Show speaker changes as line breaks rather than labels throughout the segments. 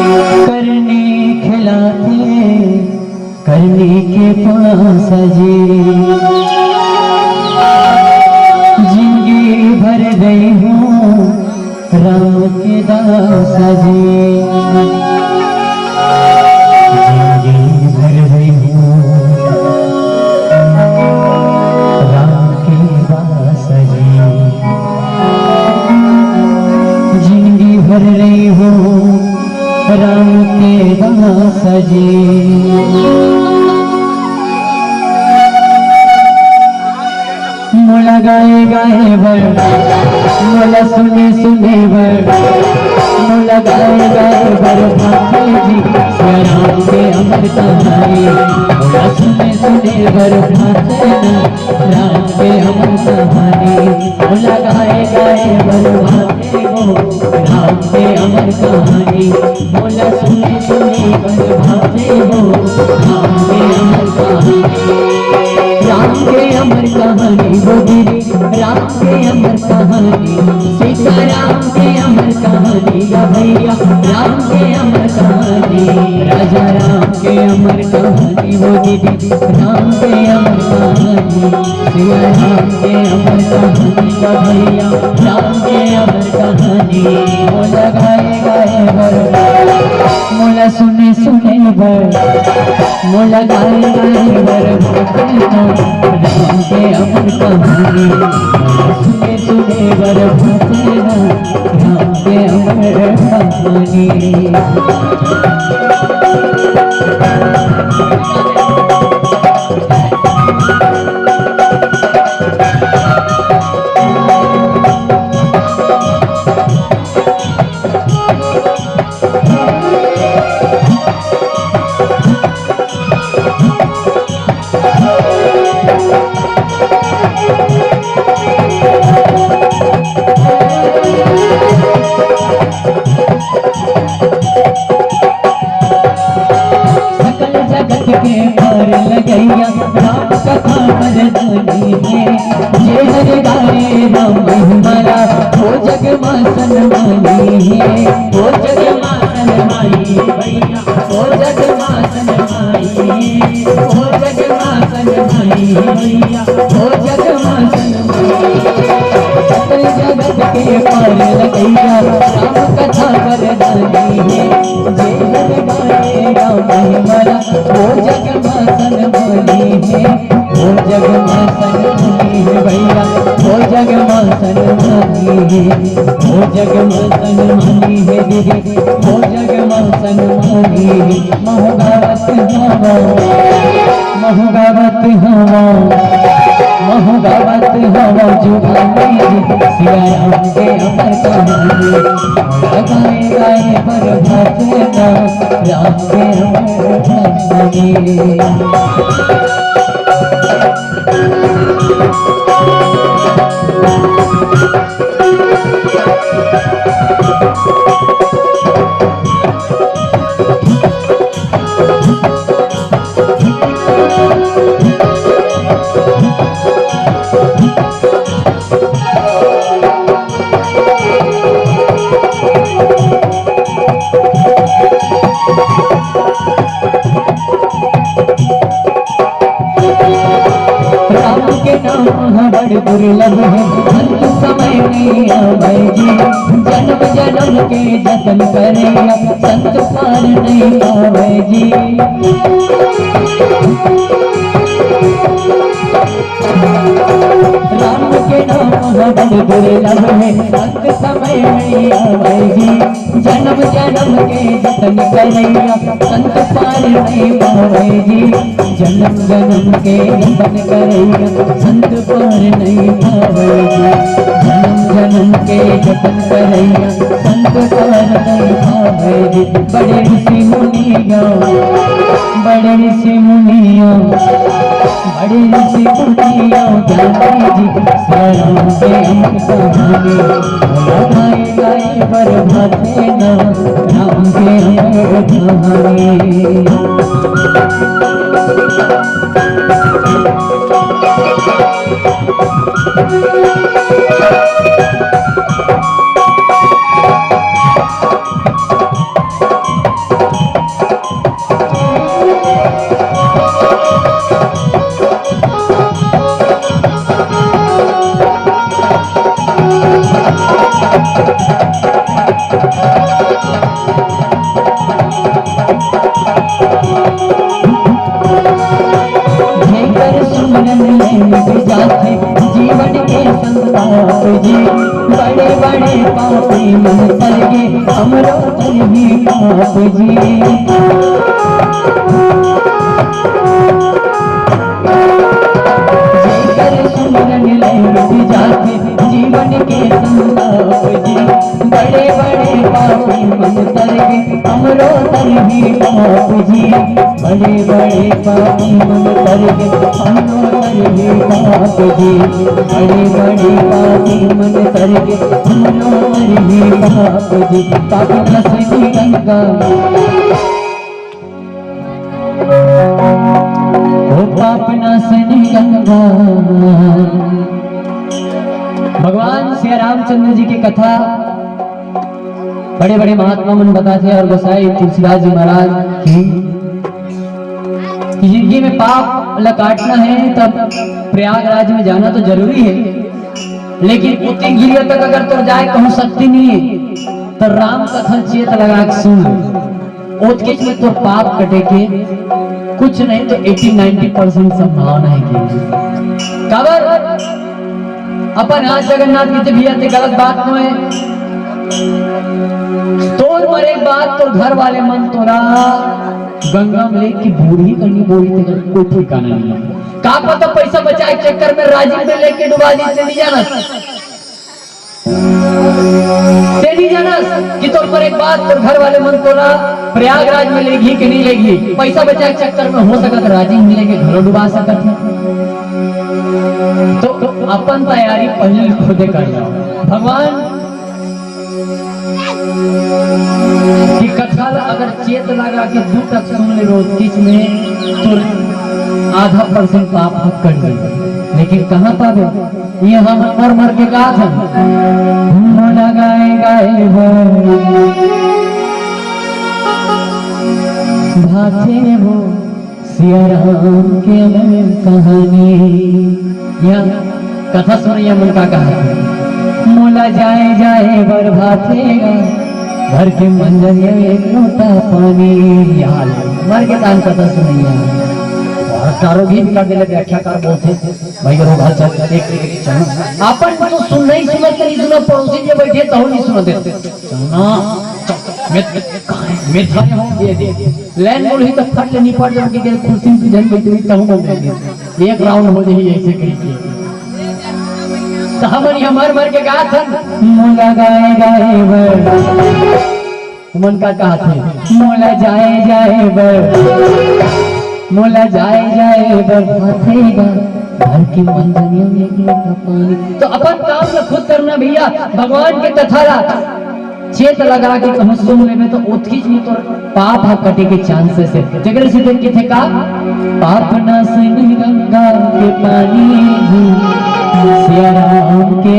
करने खिलाते करने के पास जी जिंदगी भर गई हूँ राम के दास जी जिंदगी भर गई हूँ राम के दास जी जिंदगी भर रही हूँ राम के दास जी। मोला गाए गाए बर मोला सुने सुने बर मोला गाए गाए बर भाते जी राम के अमर कहानी मोला सुने सुने बर भाते राम के अमर कहानी मोला गाए गाए बर भाते हो राम के अमर कहानी मोला सुने सुने बर भाते हो राम के अमर कहानी राम के अमर कहानी वो गिरी राम के अमर कहानी सीता राम के अमर कहानी या भैया राम के अमर कहानी राजा राम के अमर कहानी वो गिरी राम के अमर कहानी सिया राम के अमर कहानी या भैया राम के अमर कहानी मोला गाए गाए बर मोला सुने सुने बर मोला गाए गाए बर राम के अमर कहानी सुने सुने बर भूतेना राम के अमर कहानी। लगैया राम कथा मरदानी है ये हर गाए राम हमारा हो जग मां सनमानी है हो जग मां सनमाई भैया हो जग मां सनमाई हो जग मां सनमाई भैया हो जग मां सनमाई सकल जगत के पार लगैया राम कथा मरदानी है ये हर गाए राम हमारा हो जग मां सनमानी है हो जग मां सनमानी है भैया हो जग मां सनमानी है हो जग मां सनमानी है दीदी हो जग मां सनमानी है महगावत हवा महगावत हवा महगावत हवा जुबानी सिया राम के अमर कहानी गाए गाए पर भाते राम के अमर कहानी। बड़ दुर्लभ है अंत समय में आवे जी जन्म जन्म के जतन करेगा संत पार नहीं पावे जी राम के नाम बड़ दुर्लभ है अंत समय में आवे जी जन्म जन्म के जतन करेगा संत पार नहीं पावे जी जन्म जन्म के जतन करेगा संत पार नहीं पावे जी जन्म जन्म के जतन करेगा संत पार नहीं पावे जी बड़े ऋषि मुनिया बड़े ऋषि मुनिया बड़े ऋषि मुनिया ज्ञानी जी राम के अमर कहानी गाए गाए बर भाते राम के अमर कहानी। जीवन के संताप जी, बड़े बड़े पापी मन तरगे हमरो तरही पाप जी। जीवन के संताप जी, बड़े बड़े पापी मन तरगे हमरो तरही पाप जी। बड़े बड़े पापी मन तरगे हमरो तरही पाप जी। बड़े बड़े पापी मन तरगे हमरो तरही पाप जी। पाप नसनी गंगा ओ पाप नसनी गंगा। भगवान श्री रामचंद्र जी की कथा बड़े बड़े महात्मा मन बताते और गोसाई तुलसीदास जी महाराज की जिंदगी में पाप ला काटना है तब प्रयागराज में जाना तो जरूरी है, लेकिन उतनी गिरिया तक अगर तो जाए कहूँ सकती नहीं है तो राम कथा चेत लगा के सुन ओतकेच में तो पाप कटे के कुछ नहीं तो 80-90% संभावना है कि कबर अपन आज जगन्नाथ की भी आते गलत बात न है तो मरे बात तो घर वाले मन तोरा गंगा में लेके बूढ़ी करनी बोली थे कोई ठिकाना नहीं है। का पता पैसा बचाए चक्कर में राजीव में लेके डुबा दी से नहीं जाना कि तो पर एक बात तो घर वाले मन तोरा प्रयागराज में लेगी कि नहीं लेगी, पैसा बचाए चक्कर में हो सकता राजीव में लेके घरों डुबा सकते हैं। तो अपन तैयारी पहले खुद कर जाओ। भगवान की कथा अगर चेत लगा के 2 तक सुन ले रोज किस में तो %.5 पाप कट गई, लेकिन कहाँ पावे ये हम मर मर के कहा था लगाए गाए भाते वो सिया राम के कहानी। यह कथा सुनिए मन का कहा मोला जाए जाए बर भातेगा घर के मंजन एक लोटा पानी। हाल मर के दान कथा सुनिए और कारो भी कर दिले व्याख्याकार बोलते भाई रोग हाल चल एक चल अपन तो सुन नहीं सुनत नहीं सुना पड़ोसी जे बैठे तो नहीं सुनते ना मिठा हो ये दे लैंड बोली तो फट नहीं पड़ जाओ कि कुर्सी पे जन बैठे तो हम बोल एक राउंड हो जाए ऐसे करके तो हमारी हमार मर के कहा था मोला गाए गाए बर मन का कहा था मोला जाए जाए बर मोला जाए जाए बर भातेगा घर की मंजनिया में एक लोटा पानी। तो अपन काम तो खुद करना भैया। भगवान के कथा चेत लगा के कहूँ सुन ले में तो उत्कीच में तो पाप कटे के चांसेस है। जगह से देख के थे का पाप ना सनी गंगा के पानी सिया राम के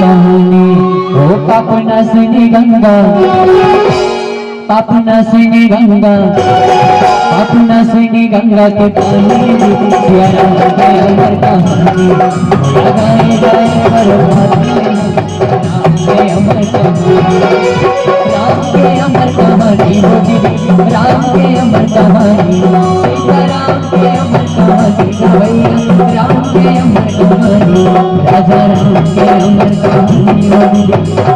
कहानी। ओ पाप ना सनी गंगा पाप न सनी गंगा पाप न सनी गंगा के पानी सिया राम के अमर कहानी। लगाए गए बर भाते अमर कहानी राम के अमर कहानी राम के अमर कहानी सीता राम के अमर कहानी भैया राम के अमर कहानी राजा राम के अमर कहानी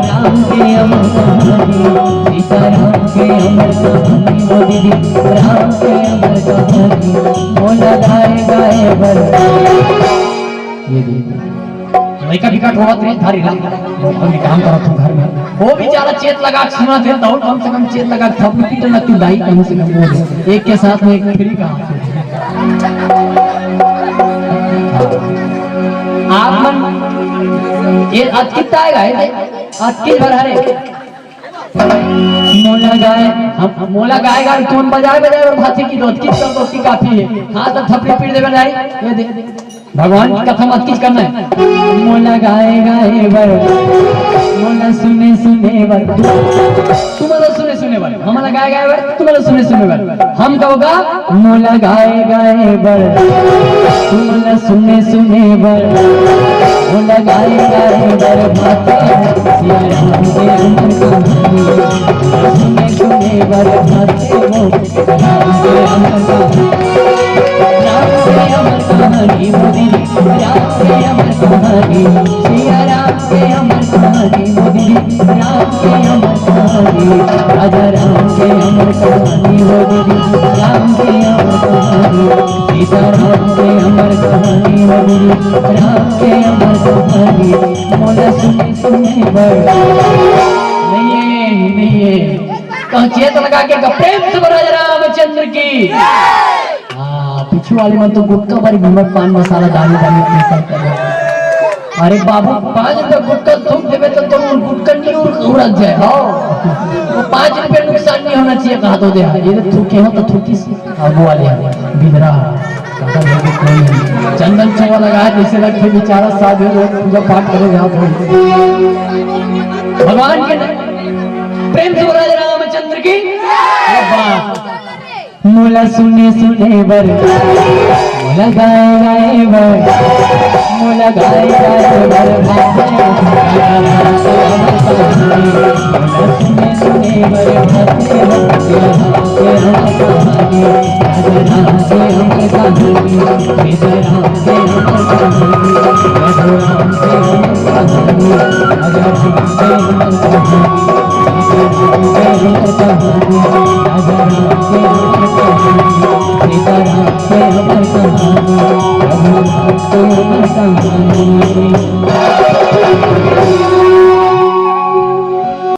राम के अमर कहानी सीता राम के अमर कहानी वो दीदी राम के अमर कहानी मोला गाए गाए बर ये दीदी लड़का विकट होगा तो धारी ला और मैं काम करा तुम घर में वो बेचारा चेत लगा के सुना थे तो कम से कम चेत लगा के थपड़ी पीटे ना तू दाई कम से कम बोल एक के साथ में एक फ्री काम आप मन ये आज कितना आएगा आज किस भर है मोला गाए हम मोला गाएगा कौन बजाए बजाए और भाषी की दोस्ती की दोस्ती काफी है। हाँ तो थपड़ी पीट दे बनाई ये दे भगवान की कथा मत किस करना है। मोला गाए गाए बर मोला सुने सुने बर तुम्हारा सुने सुने बर हमारा गाए गाए बर तुम्हारा सुने सुने बर हम कहोगा मोला गाए गाए बर तुम्हारा सुने सुने बर ओ मोला गाए गाए बर भाते सिया राम के अमर कहानी सुने सुने बर भाते वो राम के अमर कहानी मोदी राम के अमर कहानी सिया राम के अमर कहानी मोदी राम के अमर कहानी राजा राम के अमर कहानी मोदी राम के अमर कहानी सीता राम के अमर कहानी मोदी राम के अमर कहानी मोला सुने सुने बर नहीं कहाँ चेत लगा के प्रेम से राजा रामचंद्र की। पिछू वाले में तो गुटका बारी घूमत पान मसाला दारू दारू पीसा कर। अरे बाबू 5 रुपए गुटका थूक देवे तो तुम गुटका नहीं उड़क जाए। वो 5 रुपए नुकसान नहीं होना चाहिए कहा तो दे ये थूके हो तो थूकी आगू वाले बिदरा चंदन चौवा लगा जैसे लगते बेचारा साधु लोग पूजा पाठ करे यहाँ भगवान के प्रेम से राजा रामचंद्र की। मोला सुने सुने बर मोला गाए गाए बर मोला गाए गाए बर मोला सुने सुने बर भाते कहानी राम के अमर कहानी राम के अमर कहानी राम के अमर कहानी राम के अमर कहानी